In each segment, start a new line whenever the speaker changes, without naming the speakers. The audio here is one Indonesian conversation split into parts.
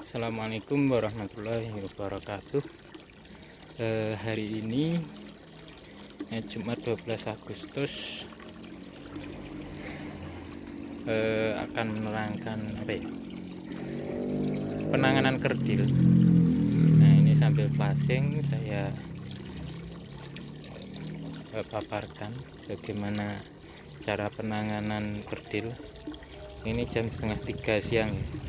Assalamualaikum warahmatullahi wabarakatuh. Hari ini Jumat 12 Agustus akan menerangkan penanganan kerdil. Nah, ini sambil flashing saya paparkan bagaimana cara penanganan kerdil. Ini jam 2:30 siang ya.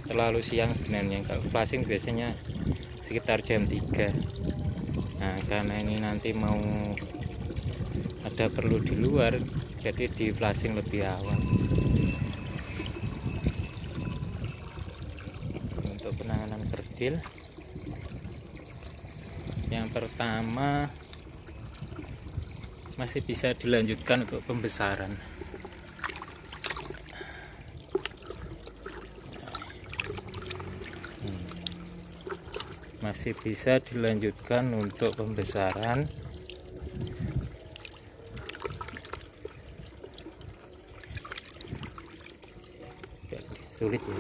Terlalu siang sebenarnya, kalau flashing biasanya sekitar jam 3. Nah, karena ini nanti mau ada perlu di luar, jadi di flashing lebih awal. Untuk penanganan kerdil, yang pertama masih bisa dilanjutkan untuk pembesaran. Masih bisa dilanjutkan untuk pembesaran. Sulit ya.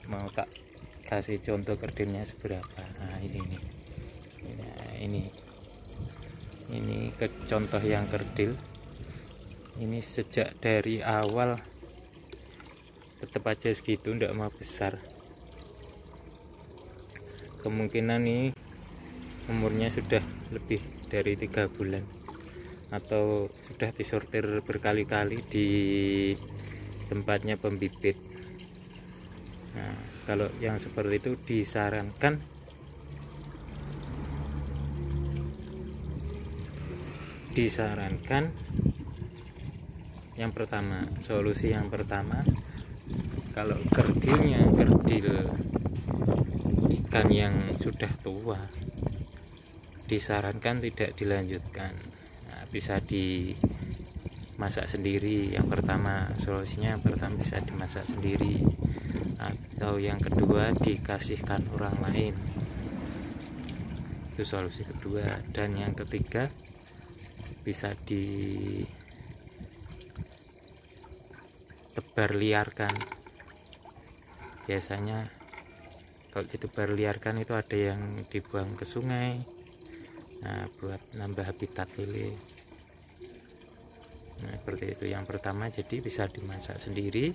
Mau tak kasih contoh kerdilnya seberapa. Nah, ini ke contoh yang kerdil. Ini sejak dari awal tetap aja segitu, enggak mau besar. Kemungkinan nih umurnya sudah lebih dari 3 bulan atau sudah disortir berkali-kali di tempatnya pembibit. Nah, kalau yang seperti itu disarankan yang pertama, solusi yang pertama, kalau kerdilnya kerdil ikan yang sudah tua, disarankan tidak dilanjutkan. Nah, bisa dimasak sendiri. Yang pertama, solusinya yang pertama bisa dimasak sendiri, atau yang kedua dikasihkan orang lain. Itu solusi kedua. Dan yang ketiga, bisa ditebar liarkan. Biasanya kalau ditebar liarkan itu ada yang dibuang ke sungai, nah, buat nambah habitat lele. Nah, seperti itu. Yang pertama jadi bisa dimasak sendiri,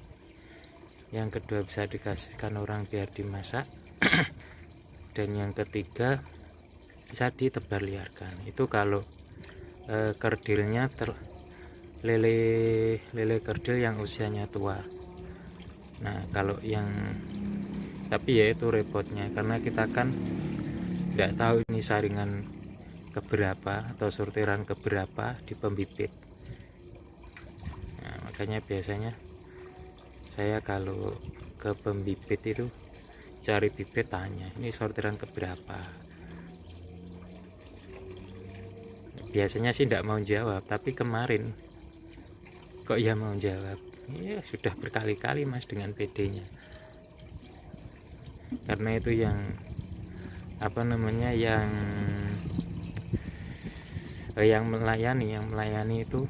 yang kedua bisa dikasihkan orang biar dimasak, dan yang ketiga bisa ditebar liarkan. Itu kalau kerdilnya lele kerdil yang usianya tua. Nah, kalau yang tapi ya itu repotnya, karena kita kan tidak tahu ini saringan keberapa atau sortiran keberapa di pembibit. Nah, makanya biasanya saya kalau ke pembibit itu cari bibit, tanya ini sortiran keberapa. Biasanya sih tidak mau jawab, tapi kemarin kok ya mau jawab. Ya sudah berkali-kali mas dengan PD-nya. Karena itu yang yang melayani itu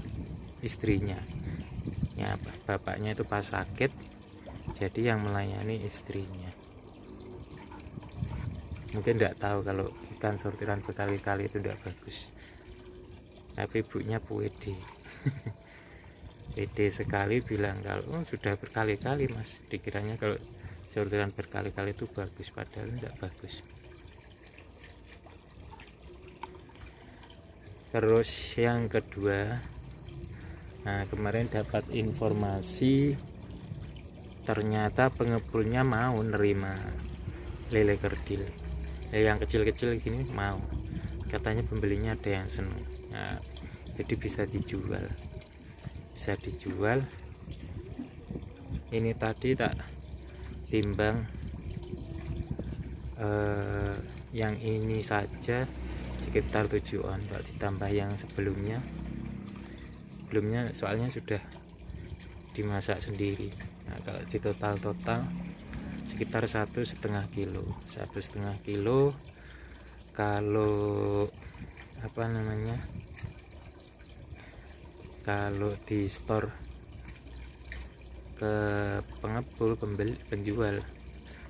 istrinya ya, bapaknya itu pas sakit, jadi yang melayani istrinya. Mungkin tidak tahu kalau ikan sortiran berkali-kali itu tidak bagus, tapi ibunya pede pede sekali bilang kalau sudah berkali-kali mas, dikiranya kalau sortiran berkali-kali itu bagus, padahal tidak bagus. Terus yang kedua, nah kemarin dapat informasi ternyata pengepulnya mau nerima lele kerdil. Yang kecil-kecil gini mau, katanya pembelinya ada yang senang. Nah, jadi bisa dijual. Ini tadi tak timbang, yang ini saja sekitar 7 on, kalau ditambah yang sebelumnya soalnya sudah dimasak sendiri. Nah, kalau di total sekitar 1,5 kilo. Kalau kalau di store ke pengepul penjual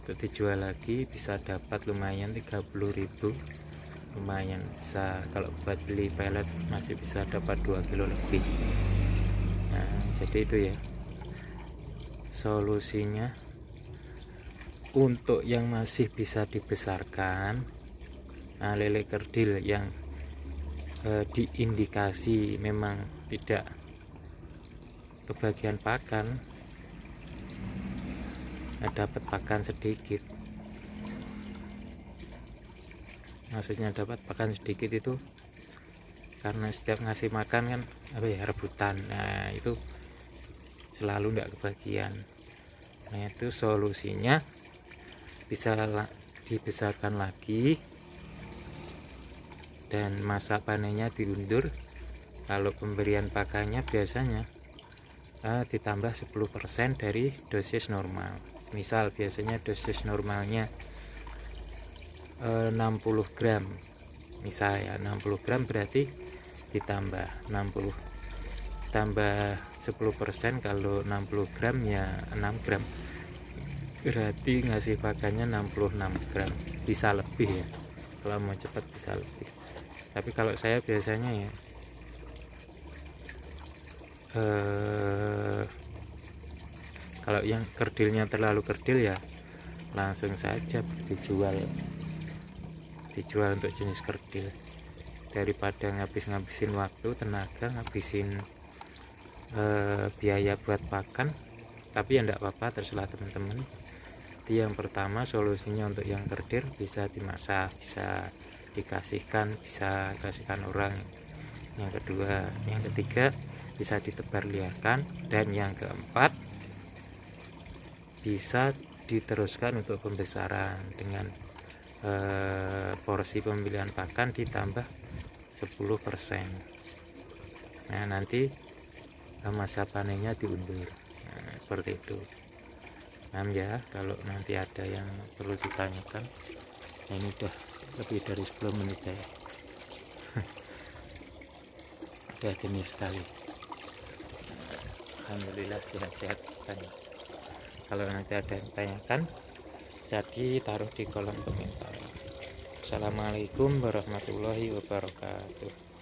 untuk dijual lagi bisa dapat lumayan 30.000, lumayan bisa. Kalau buat beli pelet masih bisa dapat 2 kilo lebih. Nah jadi itu ya solusinya. Untuk yang masih bisa dibesarkan, nah, lele kerdil yang diindikasi memang tidak kebagian pakan, dapat pakan sedikit. Maksudnya dapat pakan sedikit itu karena setiap ngasih makan kan rebutan. Nah itu selalu tidak kebagian. Nah itu solusinya bisa dibesarkan lagi dan masa panennya diundur. Kalau pemberian pakannya biasanya ditambah 10% dari dosis normal. Misal biasanya dosis normalnya 60 gram, misal ya 60 gram, berarti ditambah 60 tambah 10%. Kalau 60 gram ya 6 gram, berarti ngasih pakannya 66 gram. Bisa lebih ya, kalau mau cepat bisa lebih. Tapi kalau saya biasanya ya kalau yang kerdilnya terlalu kerdil ya langsung saja dijual untuk jenis kerdil, daripada ngabisin waktu, tenaga, ngabisin biaya buat pakan. Tapi ya enggak apa-apa, terserah teman-teman. Jadi yang pertama solusinya untuk yang kerdil bisa dimasak, bisa dikasihkan, bisa kasihkan orang. Yang kedua, yang ketiga bisa ditebar liarkan, dan yang keempat bisa diteruskan untuk pembesaran dengan porsi pembelian pakan ditambah 10%. Nah nanti masa panennya diundur. Nah, seperti itu. Ya kalau nanti ada yang perlu ditanyakan. Nah, ini udah lebih dari 10 menit ya. Udah jenis sekali. Alhamdulillah sehat-sehat kan. Kalau nanti ada yang tanyakan, jadi taruh di kolom komentar. Assalamualaikum warahmatullahi wabarakatuh.